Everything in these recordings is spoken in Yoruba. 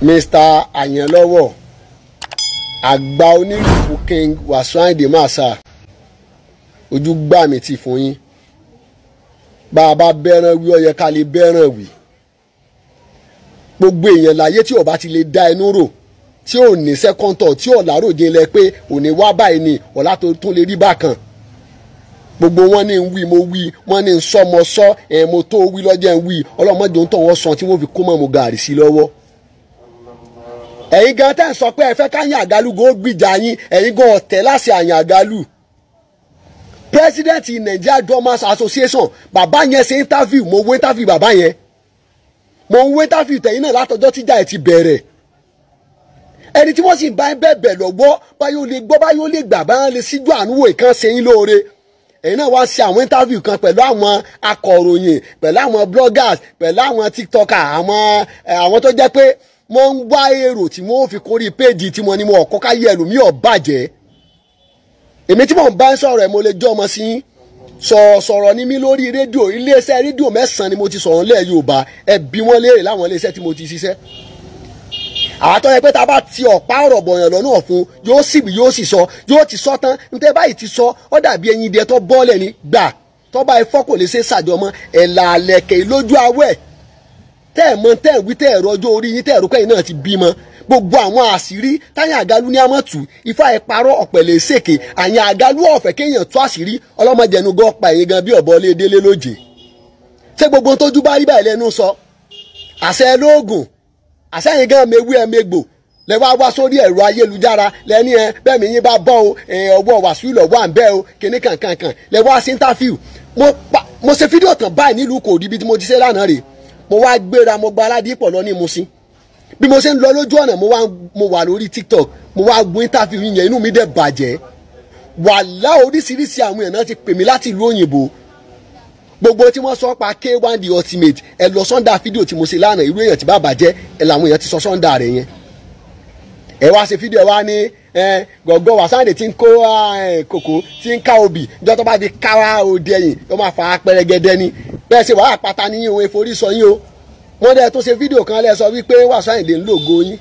Mr. Ayanlowo àgbà onílùfù King Wasiu Ayinde Masa ojú gbà mí ti fún yín bá a bá bẹ́ràn wí ó yẹ ká lè bẹ́ràn wí gbogbo èèyàn láyé tí ó bá ti lè dá ẹnu rò tí ò ní sẹ́kọ́ńtọ̀ tí ò lárò jinlẹ̀ pé òní wá báyìí ni ọ̀la tó tún lè rí bákan gbogbo wọn ní ń wí mo wí wọn ní ń sọ mo sọ mo tó wí lọ́jọ́ ń wí ọlọ́mọdé ń tọ̀wọ́ sàn tí wọ́n fi kó mọ́ mo gàrí sí lọ́wọ́ ẹ̀yin gan tẹ́ ń sọ pé ẹ fẹ́ káyàn àgálù go gbìjà yín ẹ̀yin gan ọ̀tẹ̀ láti àyàn àgálù president Nigeria Drummers Association bàbá yẹn ṣe interview mo wo interview bàbá yẹn mo ń wo interview tẹ̀yìn náà látọjọ́ tíjà ẹ̀ ti bẹ̀rẹ̀ ẹni tí wọ́n sì ń bá ń bẹ̀bẹ̀ lọ́wọ́ báyọ̀ lè gbọ́ báyọ̀ lè gbà báyọ̀ lè síjú àánú wò ìkan ṣe yín lóore ẹ̀yin náà wá ṣe àwọn interview kan pẹ̀lú àwọn akọ̀ròyìn pẹ̀lú àwọn bloggers pẹ̀lú àwọn tiktokers àwọn tó jẹ́ pé wọ́n ń wá èrò tí wọ́n fi kórí péjì tí wọ́n ní wọn ọ̀kọ́ káyé ẹlòmíì ó bàjẹ́ èmi tí mò ń bá ń sọ̀rọ̀ ẹ̀ mo lè jọ́ ọmọ sí yín sọ̀rọ̀ ní mi lórí rédíò iléeṣẹ́ rédíò 9 ni mo ti sọ̀rọ̀ lẹ́ẹ̀ Yorùbá ẹ bí wọ́n léèrè láwọn iléeṣẹ́ tí mo ti ṣiṣẹ́ àtọ́ yẹ pé tá a bá ti ọ̀pá ọ̀rọ̀ bọ̀yàn lọ́nà ọ̀fun yóò sì bí yóò sì sọ yóò ti sọ tán nítorí báyìí ti sọ ó dàbí ẹyin idẹ tó bọ́ọ̀lẹ̀ ní gbà tó bá ifọ́ kò lè ṣe ṣàjọmọ́ ẹ̀là àlẹ̀kẹ̀ lójú awẹ́ tẹ́ ẹ̀ mọ tẹ́ ẹ̀ wí tẹ́ ẹ̀ rọjò orí yín tẹ́ ẹ̀ rúkẹ́yìn náà ti bímọ gbogbo àwọn àṣírí táyà àgálù ní amọ̀tù ifá ẹ̀ parọ́ ọ̀pẹ̀lẹ̀ ṣèké àyàn àgálù ọ̀fẹ́ kéèyàn tú àṣírí ọlọ́mọdéẹnu gan pa ẹ̀yìn gan bí ọ̀bọ lé délé lóje ṣé gbogbo tójú bá rí báyìí lẹ́nu sọ àṣẹ lóògùn àṣẹyìn gan mewú ẹ megbò lẹ wá sórí ẹ̀rọ ayélujára lẹ́ni ẹ bẹ́ẹ̀ mi yín bá bọ́ o ọwọ́ Wasiu lọ́wọ́ à ń bẹ́ o kíní kankankan lẹ wá sí interview mo ṣe fídíò tán báyìí nílùú kò ríbi tí mo ti ṣe lánàá rè mo wá gbéra mo gba aládìpọ̀ lọ ní Mùṣín bí mo ṣe ń lọ lójú ọ̀nà mo wà lórí TikTok mo wá gbọ́ interview yẹn inú mi dẹ̀ bàjẹ́ wàhálà oríṣiríṣi àwọn èèyàn náà ti pè mí láti ìlú òyìnbó gbogbo tí wọ́n sọ pa K1 the ultimate ẹ lọ sọ́ndà fídíò tí mo ṣe lánàá irú èèyàn tí bá bàjẹ́ ẹ làwọn èèyàn ti sọ sọ́ndà rẹ̀ yẹn ẹ wá ṣe fídíò ẹ wá ní gọ̀gọ́ Wasiu Ayinde tí ń kó kòkó tí ń ká obì ìjọ tó bá di káwá òde ẹ̀yìn tó máa fa pẹrẹgẹdẹ ni bẹ́ẹ̀ ṣe wàhálà pátá níyìn òun èforí sọ yín o wọ́n dẹ̀ tó ṣe fídíò kan lẹ́ sọ wípé Wasiu Ayinde ń lògo yín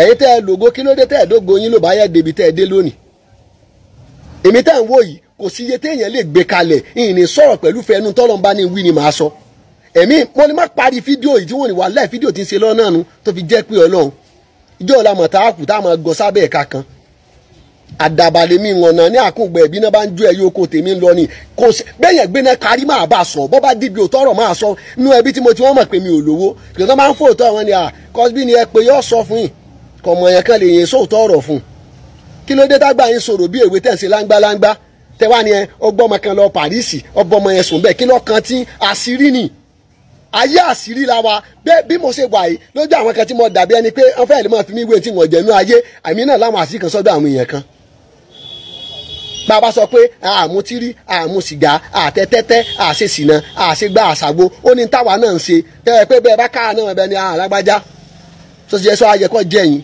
ẹ̀yin tẹ́ ẹ lògo kí ló dé tẹ́ ẹ dógo yín ló bá yẹ débi tẹ́ ẹ dé lónìí èmi tẹ́ ń wò yìí kò sí iye téèyàn lè gbé kalẹ̀ ìní sọ̀rọ̀ pẹ̀lú fẹnu tọ́lọ́mbá ní wí ni màá sọ èmi mo ní má parí fídíò yìí tí wọ́n ní wà láì fídíò tí ń ṣe lọ́nà nu tó fi jẹ́ pé Ọlọ́run ìjọ ọ̀la mọ̀tá àkù tá a máa gọ sábẹ́ ẹ̀ka kan àdàbàlẹ̀ mi ìwọ̀nà ní àkùngbẹ̀ ẹ̀bí náà bá ń jó ẹ̀yọ́ oko tèmi ń lọ ni kò sí bẹ́yẹn gbé náà kárí máa bá a sọ bọ́ bá dìbò tọrọ máa sọ nínú ẹbí tí mo ti wọ́n mọ̀ pé mi ò lówó kì í tó máa ń fòótọ́ àwọn ni Cosby ni ẹ pé yóò sọ fún yín kọ̀mọ̀ yẹn kan lè yẹn sóòótọ́ ọ̀rọ̀ fún kí ló dé tágbà yín sọ̀rọ̀ bí èwe tẹ̀sí láńgbáláńgbá tẹ́wá ni ẹ ọgbọ́mọ kan lọ Paris ọgbọ́mọ yẹn sùn bẹ́ẹ̀ kí lọ́ọ́ tí àṣírí ni ayé àṣírí la wa bẹ́ẹ̀ bí mo ṣe wà yìí lójú àwọn kan tí mo dàbí ẹni pé wọ́n fẹ́ẹ́ lè máa fi mí wé tí wọ́n jẹ̀nu ayé àmì náà láwọn àṣírí kan sọ́dọ̀ àwọn èèyàn kan bàbá sọ pé àmútírí àmúsìgá àtẹ́tẹ́tẹ́ àṣesìnà àṣegbá àṣàgbó ó ní táwa náà ń ṣe tẹ́wẹ́ pé bẹ́ẹ̀ bá káà náà bẹ́ẹ̀ ni alágbájá tó ṣe sọ ayẹkọ́ jẹ́yìn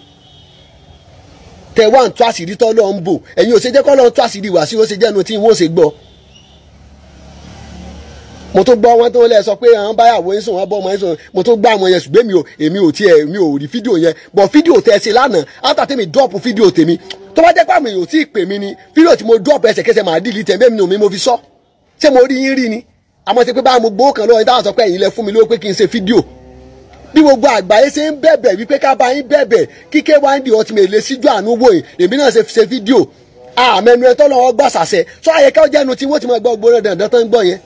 tẹ́wọ́n tó àṣírí tọ́ lọ́ ń bò ẹ̀yin ò ṣe jẹ́ kọ́ lọ́n tó àṣírí Wasiu ó ṣe jẹ́nu tí wọ́n ṣe gbọ́ mo tó gbọ́ wọn tó lẹ́ sọ pé àwọn báyàwó yín sùn wọn bọ́ ọmọ yín sùn mo tó gbá àwọn yẹn ṣùgbọ́n èmi ò rí fídíò yẹn bọ̀ fídíò tẹ́ ẹ ṣe lánàá after tèmi drop fídíò tèmi tó bá jẹ́ pé àmì yòó tí ì pè mí ni fídíò tí mo drop ẹsẹ̀kẹsẹ̀ máa dìlì tẹ̀ bẹ́ẹ̀ mi ò mi mo fi sọ ṣé mo rí yín rí ni àmọ́ ṣe pé bá mo gbowó kan lọ́wọ́ yín táwọn sọ pé ẹ̀yin lẹ fún mi lówó pé kí n ṣe fídíò bí gbogbo àgbáyé ṣe ń bẹ̀bẹ̀ wípé ká bá yín bẹ̀bẹ̀ kí K1 the ultimate lè síjú àánú wò yín èmi náà ṣe fídíò àmẹ́nu ẹ̀ tọ́lọ́wọ́ gbà sàṣẹ sọ àyẹ̀ká jẹ́nu tí wọ́n ti máa gbọ́ gbóná dandan tán gbọ́ yẹn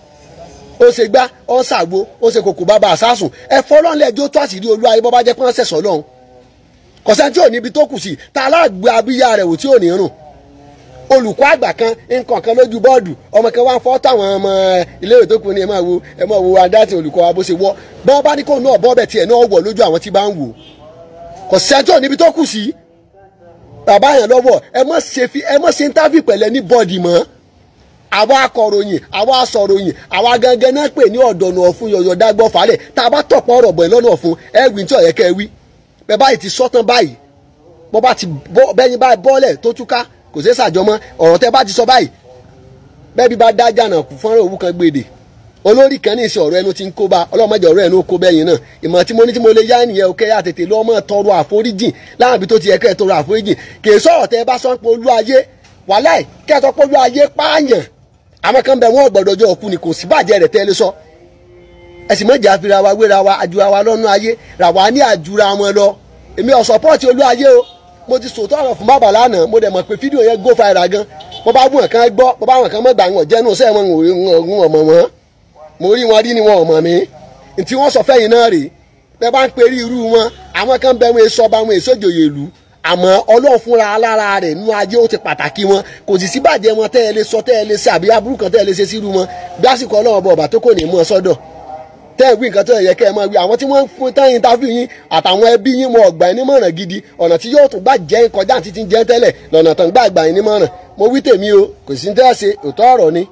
ó ṣe gbá ó ń ṣàgbo ó ṣe kòkò bàbá àsásùn ẹ fọlọ́nlẹ́jọ́ tó àṣírí olúwa yìí bọ́ bá jẹ́ pé wọ́n ṣẹ̀ṣọ́ lọ́hùn kọ̀sẹ́ tí ò níbi tó kù sí ta aláàgbé abíyá rẹ̀ wò tí ò ní rùn olùkọ́ àgbà kan nǹkan kan lójú bọ́ọ̀dù ọmọ kan wá ń fọ́ táwọn ọmọ iléèwé tó kù ní ẹ máa wo adáàtì olùkọ́ wa bó ṣe wọ́ bọ́n bá ní kó náà bọ́ bẹ̀ tiẹ̀ náà wọ̀ lójú àwọn tí bá ń wò kọ̀sẹ́ tí ò níbi tó kù sí bàbá Ayanlowo ẹ mọ̀ ṣe interview pẹ̀lẹ́ ní bọ́ọ̀dì mọ́ àwa akọ̀ròyìn àwa asọ̀ròyìn àwa gangan náà pè ní ọ̀dọ̀nà ọ̀fun yọ̀yọ̀ dágbọ́ falẹ̀ tá a bá tọ̀pọ̀ ọ̀rọ̀ bọ̀ lọ́nà ọ̀fun ẹ̀wìn tí ọ̀yẹ́kẹ́ wí bẹ́ẹ̀ báyìí ti sọ́tàn báyìí bọ́ bá ti bẹ́yìn báyìí bọ́ọ̀lẹ̀ tó túká kò sí ṣàjọmọ́ ọ̀rọ̀ tẹ́ bá ti sọ báyìí bẹ́ẹ̀ bí bá dá jànà kù fọ́nrán òwú kan gbèdè olórí kan ní ìsìn ọ̀rọ̀ ẹnu ti ń kó bá ọlọ́mọdé ọ̀rọ̀ ẹnu kó bẹ́yìn náà ìmọ̀ tí mo ní tí mo lè yá nìyẹn òkè yá tètè lọ́ mọ́ tọrọ àforíjìn láwọn ibi tó ti yẹ kẹ́ ẹ tọrọ àforíjìn kì í sọ̀rọ̀ tẹ́ ẹ bá sọ pé olú ayé wàláì kẹ́ ẹ sọ pé olú ayé pààyàn àwọn kan bẹ wọn gbọ́dọ̀ ọjọ́ òkú ni kò sí bàjẹ́ rẹ̀ tẹ́ ẹ lé sọ ẹ sì mọ̀jà fira wa wéra wa àjùra wa lọ́nà ayé rà wá ní àjùra wọn lọ èmi ò sọpọ́ọ̀tì olú ayé o mo ti sòótọ́ ọ̀rọ̀ fún bàbá lánàá mo dẹ̀ mọ̀ pé fídíò yẹn go viral gan mo bá gùn kan gbọ́ mo bá wọn kan mọ̀ gbà wọn jẹ́nu sẹ́ẹ̀ wọn ò mọ̀ wọn mo rí wọn rí ni wọn ò mọ̀ mí ntí wọ́n sọ fẹ́yìn náà rèé bẹ́ẹ̀ bá ń perí irú wọn àwọn kan bẹ wọn èso ọba wọn èso ìjòyè ìlú àmọ́ ọlọ́run fúnra alára rẹ̀ nínú ayé ó ti pàtàkì wọn kò sì sí bàjẹ́ wọn tẹ́ ẹ lè sọ tẹ́ ẹ lè ṣe àbí aburú kan tẹ́ ẹ lè ṣe sírú wọn gbásìkò ọlọ́run bọ̀ ọ̀bà tó kò ní mú ọ sọ́dọ̀ tẹ́ ẹ wí nǹkan tó yẹ kẹ́ ẹ máa wí àwọn tí wọ́n ń fún tán interview yín àtàwọn ẹbí yín wọn ọ̀gbà ẹni mọ̀ràn gidi ọ̀nà tí yóò tún gbà jẹ́ kọjá àti ti ń jẹ́ tẹ́lẹ̀ lọ́nà tán gbà àgbà ẹni mọ̀ràn mo wí tèmi o kò sí ní tẹ́ ẹ ṣe òótọ́ ọ̀rọ̀ ni.